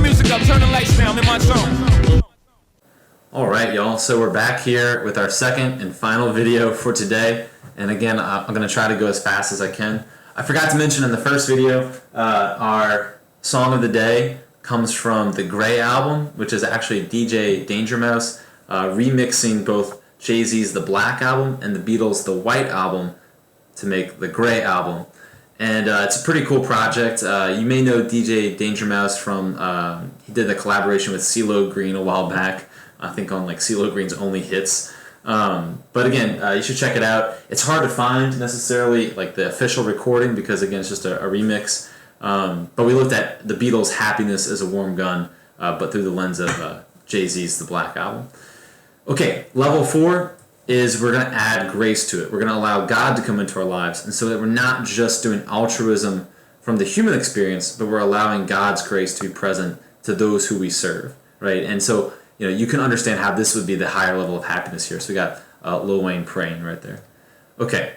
music up, turn the lights down, I'm in my zone. All right, y'all. So we're back here with our second and final video for today. And again, I'm going to try to go as fast as I can. I forgot to mention in the first video, our song of the day comes from the Gray album, which is actually DJ Danger Mouse remixing both Jay-Z's The Black album and the Beatles' The White album to make the Gray album. And it's a pretty cool project. You may know DJ Danger Mouse from, he did the collaboration with CeeLo Green a while back, I think on like CeeLo Green's Only Hits. But again, you should check it out. It's hard to find necessarily like the official recording because again, it's just a remix. But we looked at the Beatles' Happiness as a Warm Gun, but through the lens of Jay-Z's The Black album. Okay, level 4 is we're going to add grace to it. We're going to allow God to come into our lives, and so that we're not just doing altruism from the human experience, but we're allowing God's grace to be present to those who we serve, right? And so, you can understand how this would be the higher level of happiness here. So we got Lil Wayne praying right there. Okay.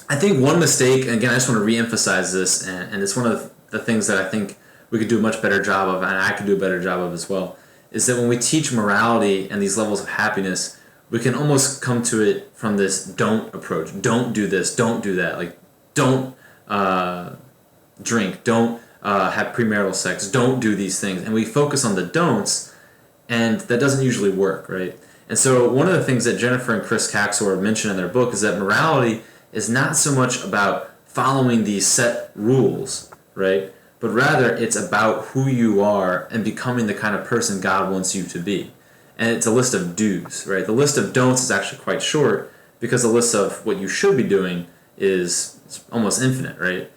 I think one mistake, and again, I just want to re-emphasize this, and it's one of the things that I think we could do a much better job of, and I could do a better job of as well, is that when we teach morality and these levels of happiness, we can almost come to it from this don't approach. Don't do this, don't do that. Like, don't drink, don't have premarital sex, don't do these things. And we focus on the don'ts, and that doesn't usually work, right? And so one of the things that Jennifer and Chris Caxor mention in their book is that morality is not so much about following these set rules, right? But rather it's about who you are and becoming the kind of person God wants you to be. And it's a list of do's, right? The list of don'ts is actually quite short because the list of what you should be doing is almost infinite, right?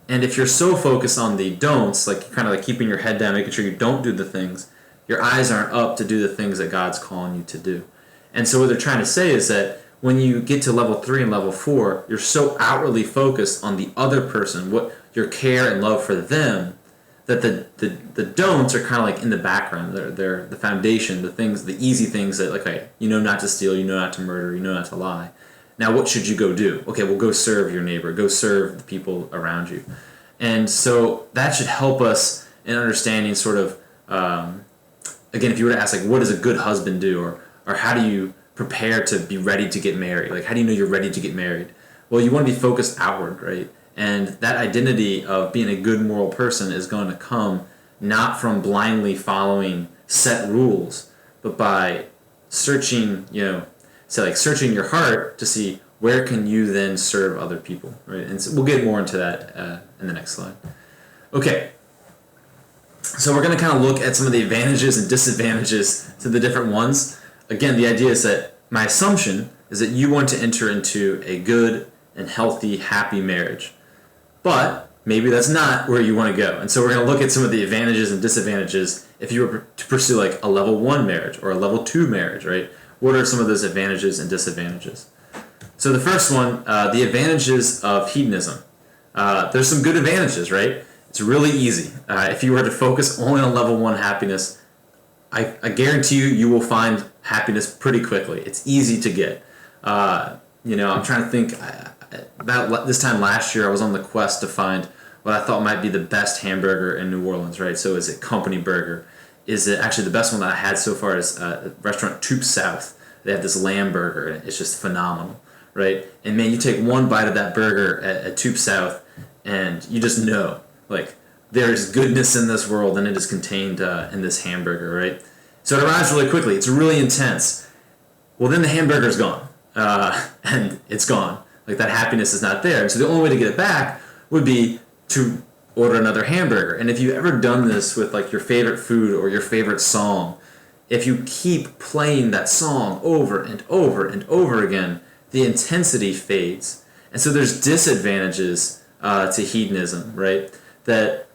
And if you're so focused on the don'ts, like kind of like keeping your head down, making sure you don't do the things, your eyes aren't up to do the things that God's calling you to do. And so what they're trying to say is that when you get to level 3 and level 4, you're so outwardly focused on the other person, what your care and love for them, that the don'ts are kind of like in the background. They're the foundation, the things, the easy things that, like, okay, not to steal, not to murder, not to lie. Now what should you go do? Okay, well, go serve your neighbor, go serve the people around you. And so that should help us in understanding sort of, again, if you were to ask, like, what does a good husband do? Or how do you prepare to be ready to get married? Like, how do you know you're ready to get married? Well, you want to be focused outward, right? And that identity of being a good moral person is going to come not from blindly following set rules, but by searching, searching your heart to see where can you then serve other people, right? And so we'll get more into that in the next slide. Okay. So we're going to kind of look at some of the advantages and disadvantages to the different ones. Again, the idea is that my assumption is that you want to enter into a good and healthy, happy marriage. But maybe that's not where you want to go. And so we're going to look at some of the advantages and disadvantages if you were to pursue like a level 1 marriage or a level 2 marriage, right? What are some of those advantages and disadvantages? So the first one, the advantages of hedonism. There's some good advantages, right? It's really easy. If you were to focus only on level 1 happiness, I guarantee you will find happiness pretty quickly. It's easy to get. I'm trying to think. About this time last year, I was on the quest to find what I thought might be the best hamburger in New Orleans, right? So is it Company Burger? Is it actually the best one that I had so far is restaurant Troop South. They have this lamb burger, and it's just phenomenal, right? And man, you take one bite of that burger at Troop South, and you just know, like, there's goodness in this world, and it is contained in this hamburger, right? So it arrives really quickly. It's really intense. Well, then the hamburger's gone, and it's gone. Like, that happiness is not there. And so the only way to get it back would be to order another hamburger. And if you've ever done this with, like, your favorite food or your favorite song, if you keep playing that song over and over and over again, the intensity fades. And so there's disadvantages to hedonism, right? That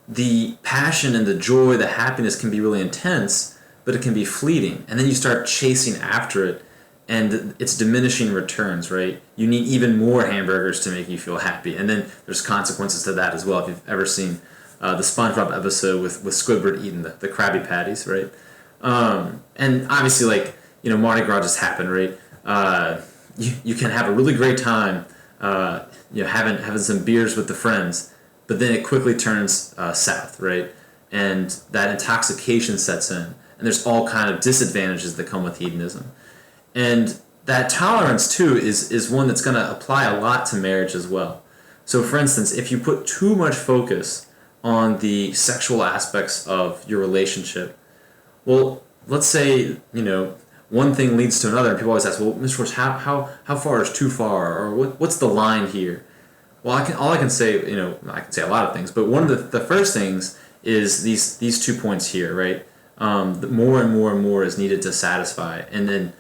the passion and the joy, the happiness can be really intense, but it can be fleeting. And then you start chasing after it, and it's diminishing returns, right? You need even more hamburgers to make you feel happy. And then there's consequences to that as well. If you've ever seen the SpongeBob episode with Squidward eating the Krabby Patties, right? And obviously, like, Mardi Gras just happened, right? You can have a really great time, having some beers with the friends, but then it quickly turns south, right? And that intoxication sets in, and there's all kind of disadvantages that come with hedonism. And that tolerance too is one that's going to apply a lot to marriage as well. So for instance, if you put too much focus on the sexual aspects of your relationship, well, let's say, one thing leads to another, and people always ask, well, Mr. Schwartz, how far is too far, or what's the line here? Well, all I can say, I can say a lot of things, but one of the first things is these 2 points here, right? More and more and more is needed to satisfy, and then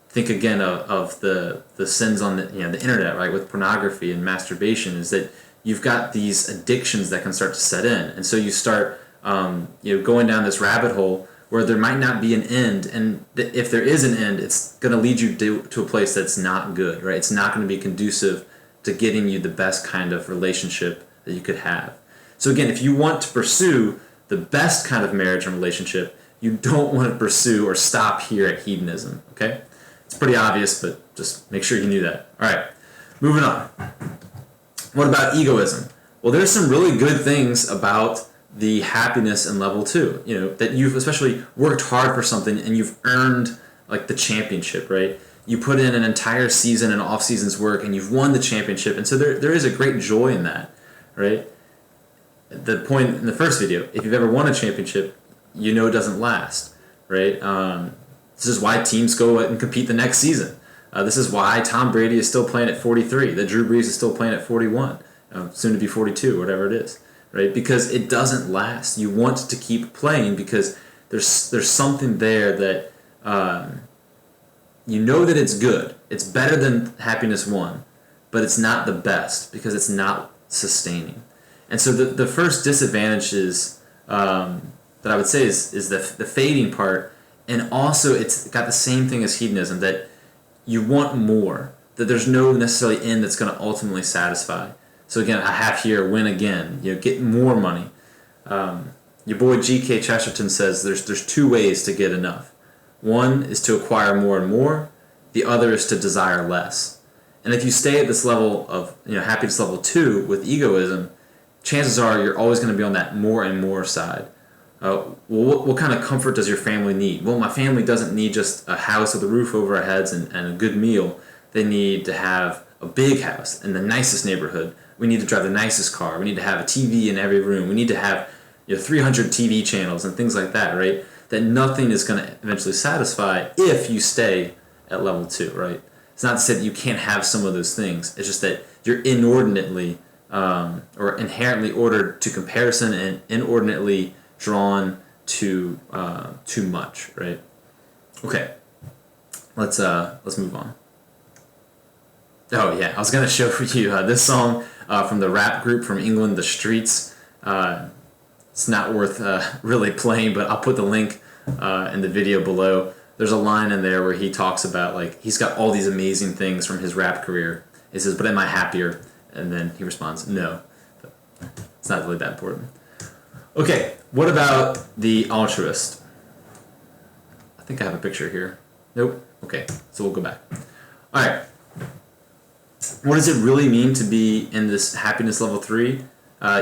think again of the sins on the internet, right, with pornography and masturbation, is that you've got these addictions that can start to set in, and so you start going down this rabbit hole where there might not be an end, and if there is an end, it's going to lead you to a place that's not good, right? It's not going to be conducive to getting you the best kind of relationship that you could have. So again, if you want to pursue the best kind of marriage and relationship, you don't want to pursue or stop here at hedonism, okay? It's pretty obvious, but just make sure you knew that. All right, moving on. What about egoism? Well, there's some really good things about the happiness in level 2, that you've especially worked hard for something and you've earned like the championship, right? You put in an entire season and off season's work and you've won the championship, and so there is a great joy in that, right? The point in the first video, if you've ever won a championship, it doesn't last, right? This is why teams go and compete the next season. This is why Tom Brady is still playing at 43, that Drew Brees is still playing at 41, soon to be 42, whatever it is, right? Because it doesn't last. You want to keep playing because there's something there that that it's good. It's better than happiness 1, but it's not the best because it's not sustaining. And so the first disadvantage is, that I would say is the fading part, and also it's got the same thing as hedonism, that you want more, that there's no necessarily end that's going to ultimately satisfy. So again, I have here, win again, get more money. Your boy G.K. Chesterton says there's 2 ways to get enough. One is to acquire more and more, the other is to desire less. And if you stay at this level of happiness level 2 with egoism, chances are you're always going to be on that more and more side. What kind of comfort does your family need? Well, my family doesn't need just a house with a roof over our heads and a good meal. They need to have a big house in the nicest neighborhood. We need to drive the nicest car. We need to have a TV in every room. We need to have 300 TV channels and things like that, right? That nothing is going to eventually satisfy if you stay at level 2, right? It's not to say that you can't have some of those things. It's just that you're inordinately or inherently ordered to comparison and inordinately drawn to too much, right? Okay, let's move on. Oh yeah, I was gonna show you this song from the rap group from England, The Streets. It's not worth really playing, but I'll put the link in the video below. There's a line in there where he talks about he's got all these amazing things from his rap career. He says, "But am I happier?" And then he responds, "No." But it's not really that important. Okay, what about the altruist? I think I have a picture here. Nope. Okay, so we'll go back. All right. What does it really mean to be in this happiness level 3?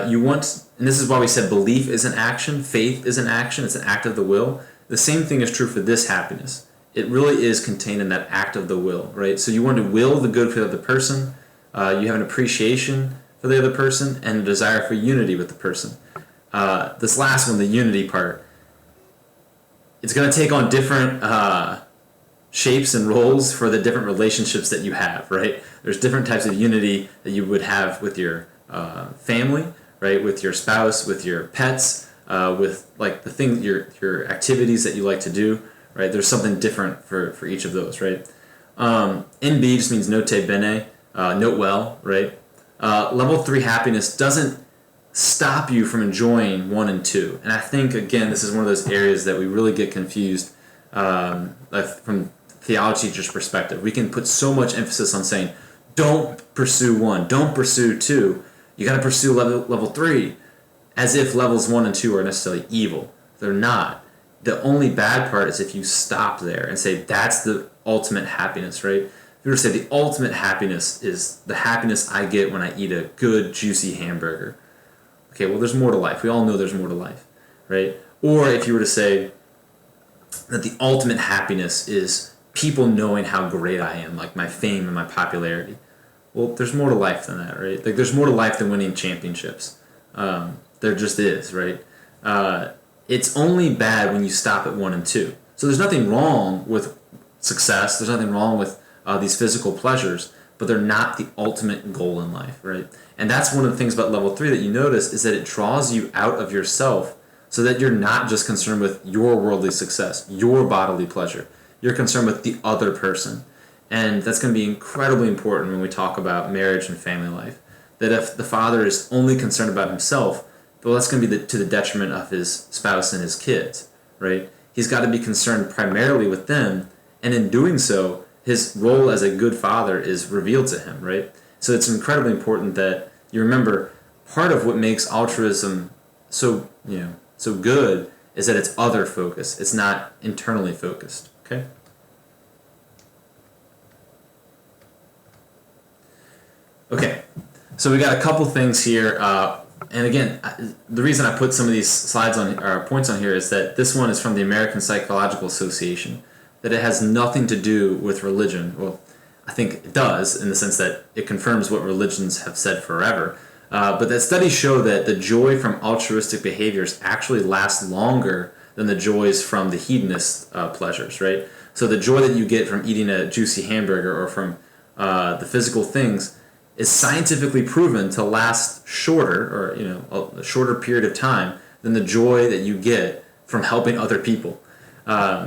You want, and this is why we said belief is an action, faith is an action, it's an act of the will. The same thing is true for this happiness. It really is contained in that act of the will, right? So you want to will the good for the other person, you have an appreciation for the other person, and a desire for unity with the person. This last one, the unity part, it's going to take on different shapes and roles for the different relationships that you have, right? There's different types of unity that you would have with your family, right? With your spouse, with your pets, with the things, your activities that you like to do, right? There's something different for each of those, right? NB just means note bene, note well, right? Level 3 happiness doesn't stop you from enjoying 1 and 2. And I think, again, this is one of those areas that we really get confused from theology teacher's perspective. We can put so much emphasis on saying, don't pursue 1, don't pursue 2. You got to pursue level 3, as if levels 1 and 2 are necessarily evil. They're not. The only bad part is if you stop there and say that's the ultimate happiness, right? If you were to say the ultimate happiness is the happiness I get when I eat a good, juicy hamburger. Okay, well, there's more to life. We all know there's more to life, right? Or if you were to say that the ultimate happiness is people knowing how great I am, like my fame and my popularity. Well, there's more to life than that, right? Like, there's more to life than winning championships. There just is, right? It's only bad when you stop at 1 and 2. So there's nothing wrong with success. There's nothing wrong with these physical pleasures, but they're not the ultimate goal in life, right? And that's one of the things about level 3 that you notice is that it draws you out of yourself so that you're not just concerned with your worldly success, your bodily pleasure. You're concerned with the other person. And that's going to be incredibly important when we talk about marriage and family life. That if the father is only concerned about himself, well, that's going to be to the detriment of his spouse and his kids, right? He's got to be concerned primarily with them, and in doing so, his role as a good father is revealed to him, right? So it's incredibly important that you remember part of what makes altruism so good is that it's other focused. It's not internally focused, okay? Okay, so we got a couple things here, and again, the reason I put some of these slides on or points on here is that this one is from the American Psychological Association, that it has nothing to do with religion. Well, I think it does in the sense that it confirms what religions have said forever, but that studies show that the joy from altruistic behaviors actually lasts longer than the joys from the hedonist pleasures, right? So the joy that you get from eating a juicy hamburger or from the physical things is scientifically proven to last shorter, or a shorter period of time than the joy that you get from helping other people.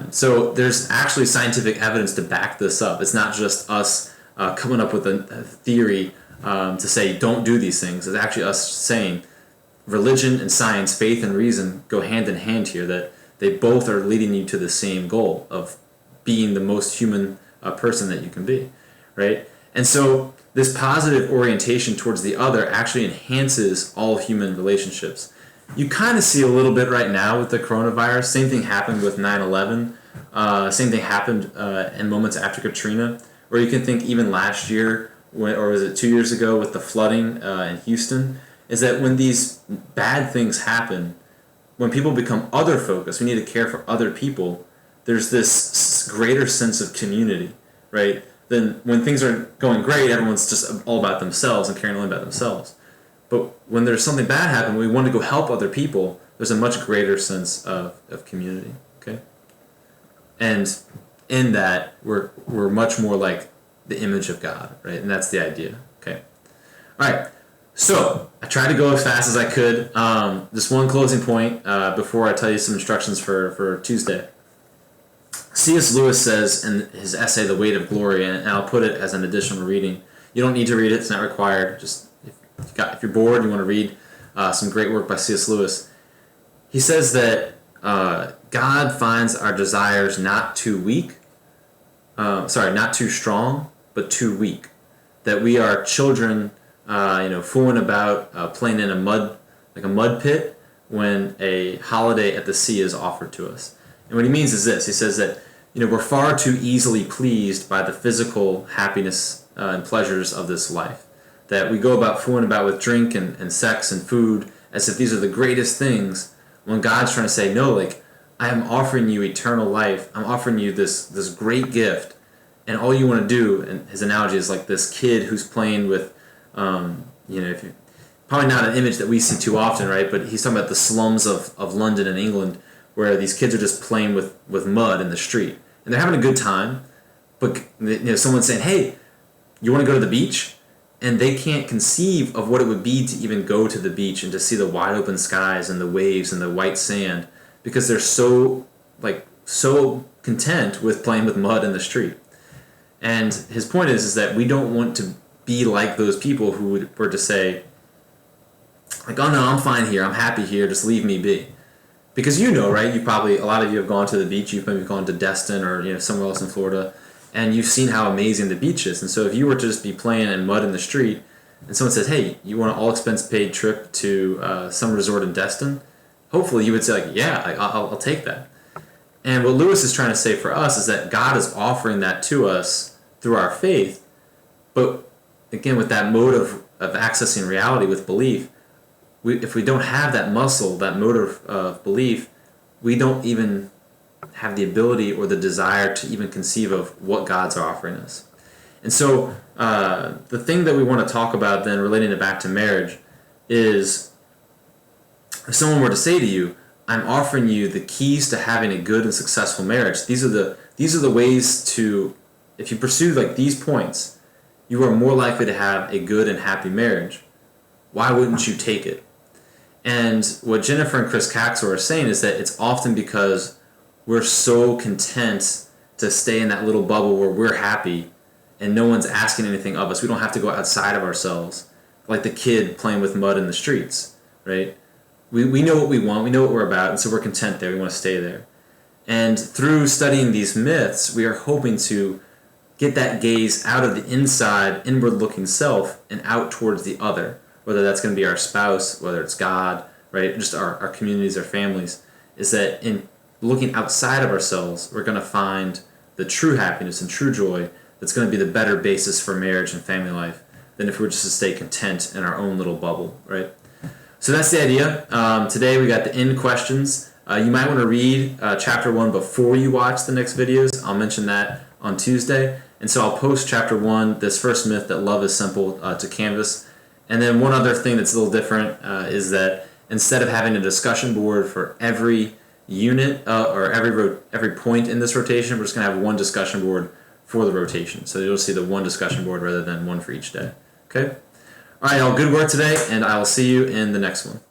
So there's actually scientific evidence to back this up. It's not just us coming up with a theory to say don't do these things. It's actually us saying religion and science, faith and reason go hand in hand here, that they both are leading you to the same goal of being the most human person that you can be, right? And so this positive orientation towards the other actually enhances all human relationships. You kind of see a little bit right now with the coronavirus. Same thing happened with 9/11. Same thing happened in moments after Katrina. Or you can think even last year, or was it 2 years ago with the flooding in Houston, is that when these bad things happen, when people become other focused, we need to care for other people, there's this greater sense of community, right? Then when things are going great, everyone's just all about themselves and caring only about themselves. But when there's something bad happen, we want to go help other people, there's a much greater sense of community, okay? And in that, we're much more like the image of God, right? And that's the idea, okay? All right, so I tried to go as fast as I could. Just one closing point before I tell you some instructions for Tuesday. C.S. Lewis says in his essay, The Weight of Glory, and I'll put it as an additional reading. You don't need to read it, it's not required. Just if you're bored, you want to read some great work by C.S. Lewis. He says that God finds our desires not too strong, but too weak. That we are children, fooling about, playing in a mud pit when a holiday at the sea is offered to us. And what he means is this. He says that we're far too easily pleased by the physical happiness and pleasures of this life. That we go about fooling about with drink and sex and food as if these are the greatest things, when God's trying to say, no, like, I am offering you eternal life. I'm offering you this great gift. And all you want to do, and his analogy is like this kid who's playing with, probably not an image that we see too often, right? But he's talking about the slums of London and England, where these kids are just playing with mud in the street. And they're having a good time, but someone's saying, hey, you want to go to the beach? And they can't conceive of what it would be to even go to the beach and to see the wide open skies and the waves and the white sand, because they're so content with playing with mud in the street. And his point is that we don't want to be like those people who were to say, like, oh no, I'm fine here, I'm happy here, just leave me be. Because right, a lot of you have gone to the beach, you've maybe gone to Destin or somewhere else in Florida, and you've seen how amazing the beach is. And so if you were to just be playing in mud in the street, and someone says, hey, you want an all-expense-paid trip to some resort in Destin, hopefully you would say, like, yeah, I'll take that. And what Lewis is trying to say for us is that God is offering that to us through our faith, but again, with that mode of accessing reality with belief, if we don't have that muscle, that motor of belief, we don't even have the ability or the desire to even conceive of what God's offering us. And so the thing that we want to talk about then, relating it back to marriage, is if someone were to say to you, I'm offering you the keys to having a good and successful marriage. These are the ways to, if you pursue like these points, you are more likely to have a good and happy marriage. Why wouldn't you take it? And what Jennifer and Chris Caxor are saying is that it's often because we're so content to stay in that little bubble where we're happy and no one's asking anything of us. We don't have to go outside of ourselves, like the kid playing with mud in the streets, right? We know what we want, we know what we're about, and so we're content there, we want to stay there. And through studying these myths, we are hoping to get that gaze out of the inside, inward-looking self and out towards the other, whether that's going to be our spouse, whether it's God, right? Just our communities, our families, is that in looking outside of ourselves, we're going to find the true happiness and true joy that's going to be the better basis for marriage and family life than if we were just to stay content in our own little bubble, right? So that's the idea. Today we got the end questions. You might want to read chapter 1 before you watch the next videos. I'll mention that on Tuesday. And so I'll post chapter 1, this first myth that love is simple, to Canvas. And then one other thing that's a little different is that instead of having a discussion board for every unit or every point in this rotation, we're just going to have one discussion board for the rotation. So you'll see the one discussion board rather than one for each day. Okay? All right, all good work today, and I will see you in the next one.